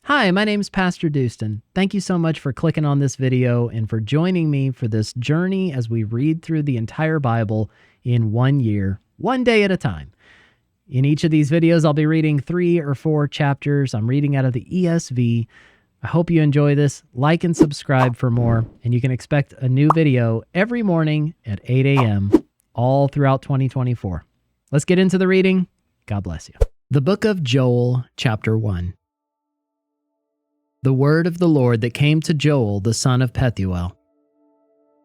Hi, my name's PastorDoostyn. Thank you so much for clicking on this video and for joining me for this journey as we read through the entire Bible in 1 year, one day at a time. In each of these videos, I'll be reading 3 or 4 chapters. I'm reading out of the ESV. I hope you enjoy this. Like and subscribe for more, and you can expect a new video every morning at 8 a.m. all throughout 2024. Let's get into the reading. God bless you. The book of Joel, chapter 1. The word of the Lord that came to Joel, the son of Pethuel.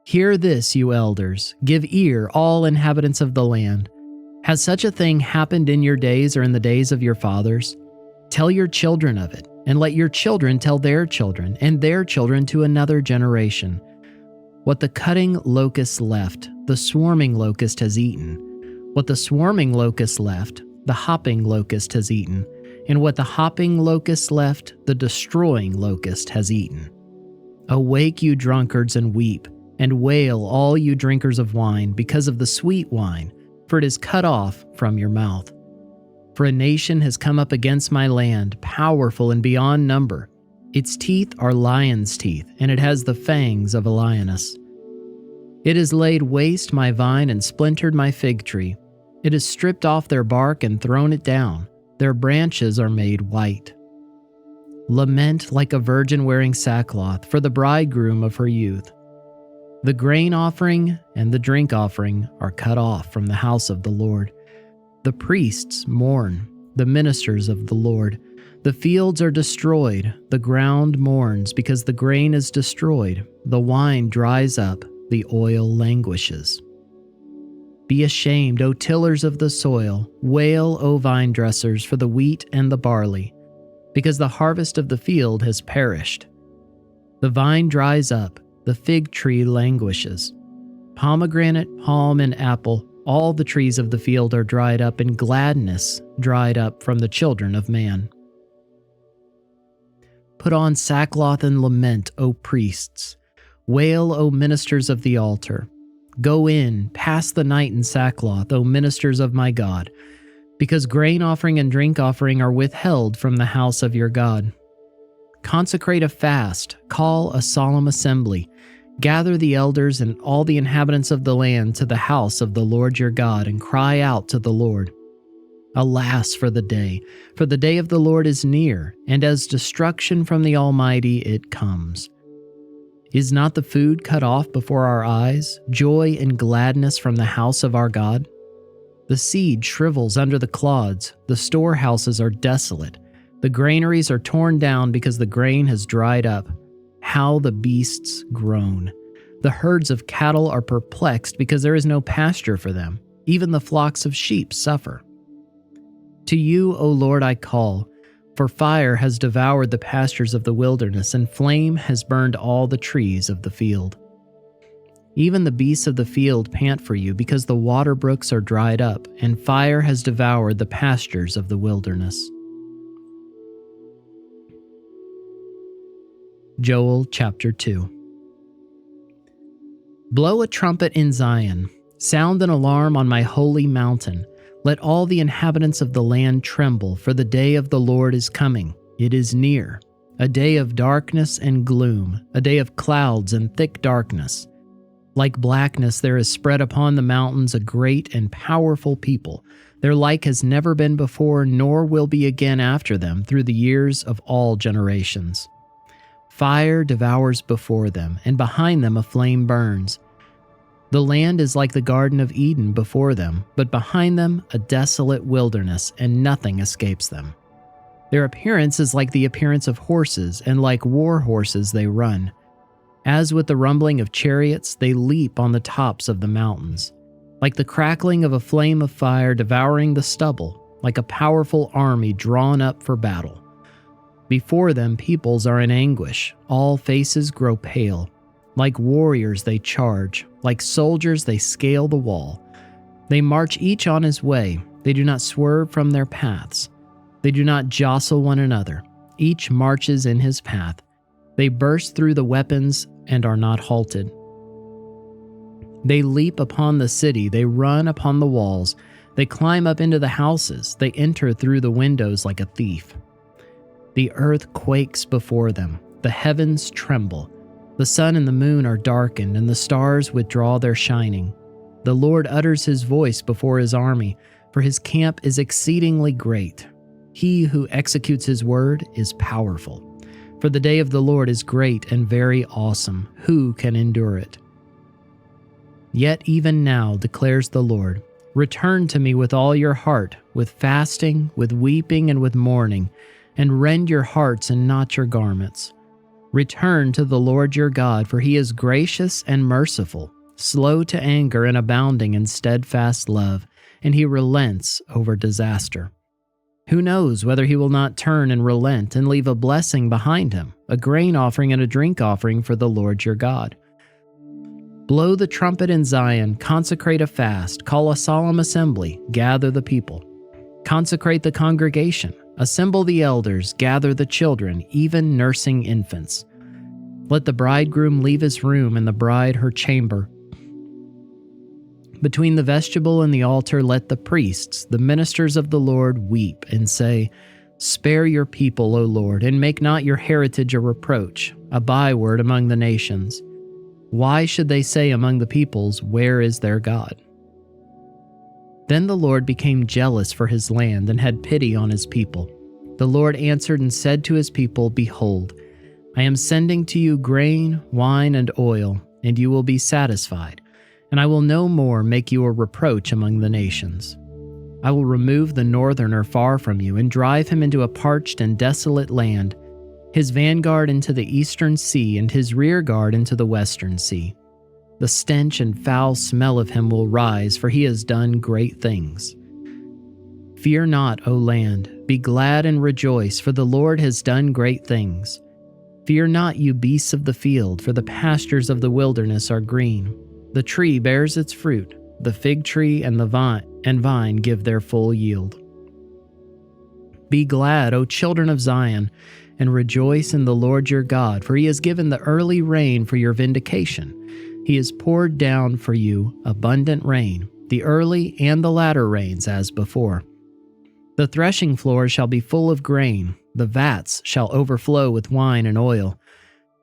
Hear this, you elders. Give ear, all inhabitants of the land. Has such a thing happened in your days or in the days of your fathers? Tell your children of it, and let your children tell their children, and their children to another generation. What the cutting locust left, the swarming locust has eaten. What the swarming locust left, the hopping locust has eaten. And what the hopping locust left, the destroying locust has eaten. Awake, you drunkards, and weep, and wail, all you drinkers of wine, because of the sweet wine, for it is cut off from your mouth. For a nation has come up against my land, powerful and beyond number. Its teeth are lion's teeth, and it has the fangs of a lioness. It has laid waste my vine and splintered my fig tree. It has stripped off their bark and thrown it down. Their branches are made white. Lament like a virgin wearing sackcloth for the bridegroom of her youth. The grain offering and the drink offering are cut off from the house of the Lord. The priests mourn, the ministers of the Lord. The fields are destroyed, the ground mourns because the grain is destroyed. The wine dries up, the oil languishes. Be ashamed, O tillers of the soil. Wail, O vine dressers, for the wheat and the barley, because the harvest of the field has perished. The vine dries up, the fig tree languishes. Pomegranate, palm, and apple, all the trees of the field are dried up, and gladness dried up from the children of man. Put on sackcloth and lament, O priests. Wail, O ministers of the altar. Go in, pass the night in sackcloth, O ministers of my God, because grain offering and drink offering are withheld from the house of your God. Consecrate a fast, call a solemn assembly, gather the elders and all the inhabitants of the land to the house of the Lord your God, and cry out to the Lord. Alas for the day of the Lord is near, and as destruction from the Almighty it comes. Is not the food cut off before our eyes, joy and gladness from the house of our God? The seed shrivels under the clods, the storehouses are desolate, the granaries are torn down because the grain has dried up. How the beasts groan! The herds of cattle are perplexed because there is no pasture for them. Even the flocks of sheep suffer. To you, O Lord, I call. For fire has devoured the pastures of the wilderness, and flame has burned all the trees of the field. Even the beasts of the field pant for you, because the water brooks are dried up, and fire has devoured the pastures of the wilderness. Joel chapter 2. Blow a trumpet in Zion, sound an alarm on my holy mountain. Let all the inhabitants of the land tremble, for the day of the Lord is coming. It is near, a day of darkness and gloom, a day of clouds and thick darkness. Like blackness there is spread upon the mountains a great and powerful people. Their like has never been before, nor will be again after them through the years of all generations. Fire devours before them, and behind them a flame burns. The land is like the Garden of Eden before them, but behind them a desolate wilderness, and nothing escapes them. Their appearance is like the appearance of horses, and like war horses they run. As with the rumbling of chariots, they leap on the tops of the mountains. Like the crackling of a flame of fire devouring the stubble, like a powerful army drawn up for battle. Before them peoples are in anguish, all faces grow pale. Like warriors they charge, like soldiers they scale the wall. They march each on his way, they do not swerve from their paths. They do not jostle one another, each marches in his path. They burst through the weapons and are not halted. They leap upon the city, they run upon the walls, they climb up into the houses, they enter through the windows like a thief. The earth quakes before them, the heavens tremble. The sun and the moon are darkened, and the stars withdraw their shining. The Lord utters his voice before his army, for his camp is exceedingly great. He who executes his word is powerful. For the day of the Lord is great and very awesome. Who can endure it? Yet even now, declares the Lord, return to me with all your heart, with fasting, with weeping, and with mourning, and rend your hearts and not your garments. Return to the Lord your God, for he is gracious and merciful, slow to anger and abounding in steadfast love, and he relents over disaster. Who knows whether he will not turn and relent and leave a blessing behind him, a grain offering and a drink offering for the Lord your God. Blow the trumpet in Zion, consecrate a fast, call a solemn assembly, gather the people. Consecrate the congregation, assemble the elders, gather the children, even nursing infants. Let the bridegroom leave his room and the bride her chamber. Between the vestibule and the altar, let the priests, the ministers of the Lord, weep and say, spare your people, O Lord, and make not your heritage a reproach, a byword among the nations. Why should they say among the peoples, where is their God? Then the Lord became jealous for his land and had pity on his people. The Lord answered and said to his people, behold, I am sending to you grain, wine, and oil, and you will be satisfied. And I will no more make you a reproach among the nations. I will remove the northerner far from you and drive him into a parched and desolate land, his vanguard into the eastern sea and his rear guard into the western sea. The stench and foul smell of him will rise, for he has done great things. Fear not, O land, be glad and rejoice, for the Lord has done great things. Fear not, you beasts of the field, for the pastures of the wilderness are green. The tree bears its fruit, the fig tree and the vine give their full yield. Be glad, O children of Zion, and rejoice in the Lord your God, for he has given the early rain for your vindication. He has poured down for you abundant rain, the early and the latter rains as before. The threshing floor shall be full of grain, the vats shall overflow with wine and oil.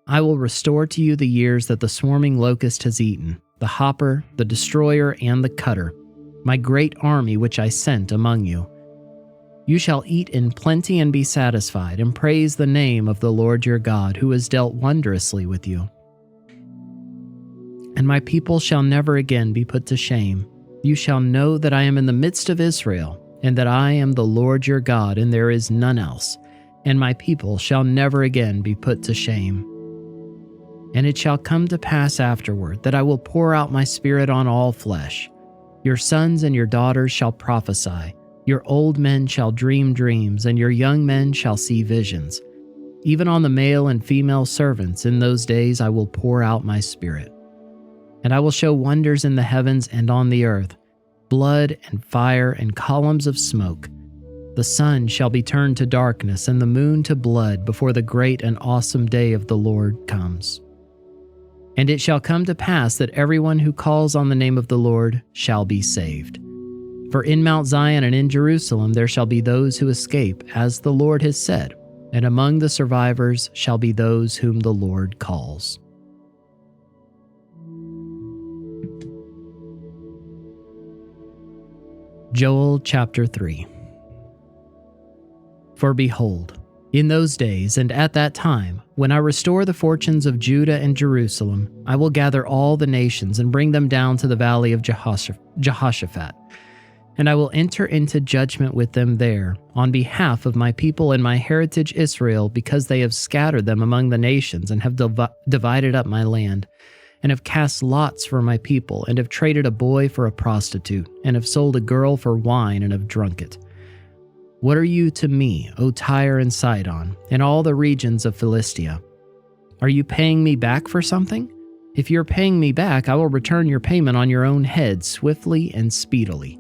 I will restore to you the years that the swarming locust has eaten, the hopper, the destroyer, and the cutter, my great army which I sent among you. You shall eat in plenty and be satisfied, and praise the name of the Lord your God, who has dealt wondrously with you. And my people shall never again be put to shame. You shall know that I am in the midst of Israel, and that I am the Lord your God, and there is none else. And my people shall never again be put to shame. And it shall come to pass afterward that I will pour out my spirit on all flesh. Your sons and your daughters shall prophesy. Your old men shall dream dreams, and your young men shall see visions. Even on the male and female servants in those days I will pour out my spirit. And I will show wonders in the heavens and on the earth, blood and fire and columns of smoke. The sun shall be turned to darkness and the moon to blood before the great and awesome day of the Lord comes. And it shall come to pass that everyone who calls on the name of the Lord shall be saved. For in Mount Zion and in Jerusalem there shall be those who escape, as the Lord has said, and among the survivors shall be those whom the Lord calls. Joel chapter 3. For behold, in those days and at that time, when I restore the fortunes of Judah and Jerusalem, I will gather all the nations and bring them down to the valley of Jehoshaphat. And I will enter into judgment with them there, on behalf of my people and my heritage Israel, because they have scattered them among the nations and have divided up my land, and have cast lots for my people, and have traded a boy for a prostitute, and have sold a girl for wine, and have drunk it. What are you to me, O Tyre and Sidon, and all the regions of Philistia? Are you paying me back for something? If you're paying me back, I will return your payment on your own head swiftly and speedily.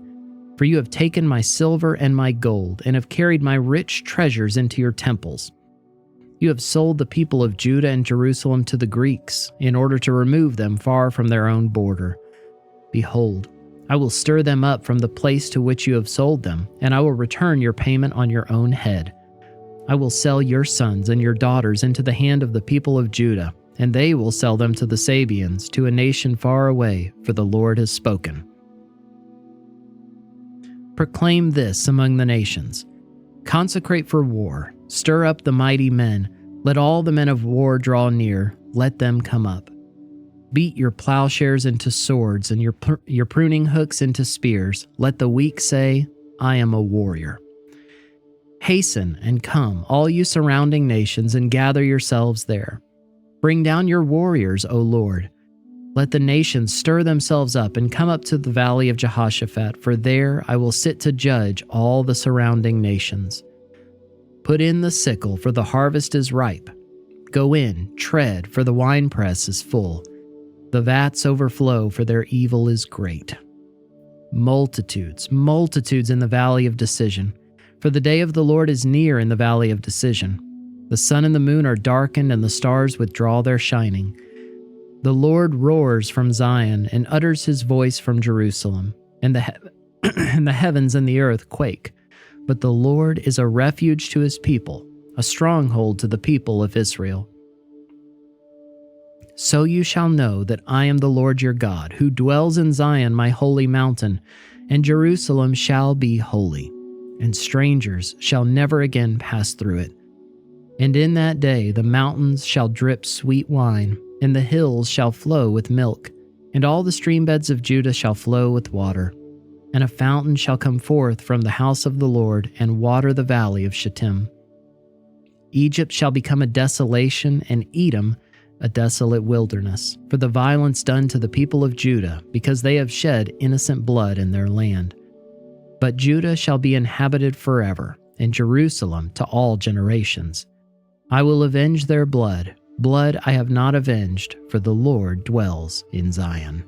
For you have taken my silver and my gold, and have carried my rich treasures into your temples. You have sold the people of Judah and Jerusalem to the Greeks, in order to remove them far from their own border. Behold, I will stir them up from the place to which you have sold them, and I will return your payment on your own head. I will sell your sons and your daughters into the hand of the people of Judah, and they will sell them to the Sabeans, to a nation far away, for the Lord has spoken. Proclaim this among the nations. Consecrate for war. Stir up the mighty men. Let all the men of war draw near. Let them come up. Beat your plowshares into swords and your pruning hooks into spears. Let the weak say, I am a warrior. Hasten and come, all you surrounding nations, and gather yourselves there. Bring down your warriors, O Lord. Let the nations stir themselves up and come up to the valley of Jehoshaphat, for there I will sit to judge all the surrounding nations. Put in the sickle, for the harvest is ripe. Go in, tread, for the winepress is full. The vats overflow, for their evil is great. Multitudes, multitudes in the valley of decision. For the day of the Lord is near in the valley of decision. The sun and the moon are darkened, and the stars withdraw their shining. The Lord roars from Zion and utters his voice from Jerusalem, and the heavens and the earth quake. But the Lord is a refuge to his people, a stronghold to the people of Israel. So you shall know that I am the Lord your God, who dwells in Zion, my holy mountain, and Jerusalem shall be holy, and strangers shall never again pass through it. And in that day the mountains shall drip sweet wine, and the hills shall flow with milk, and all the stream beds of Judah shall flow with water. And a fountain shall come forth from the house of the Lord, and water the valley of Shittim. Egypt shall become a desolation, and Edom a desolate wilderness, for the violence done to the people of Judah, because they have shed innocent blood in their land. But Judah shall be inhabited forever, and Jerusalem to all generations. I will avenge their blood. Blood I have not avenged, for the Lord dwells in Zion.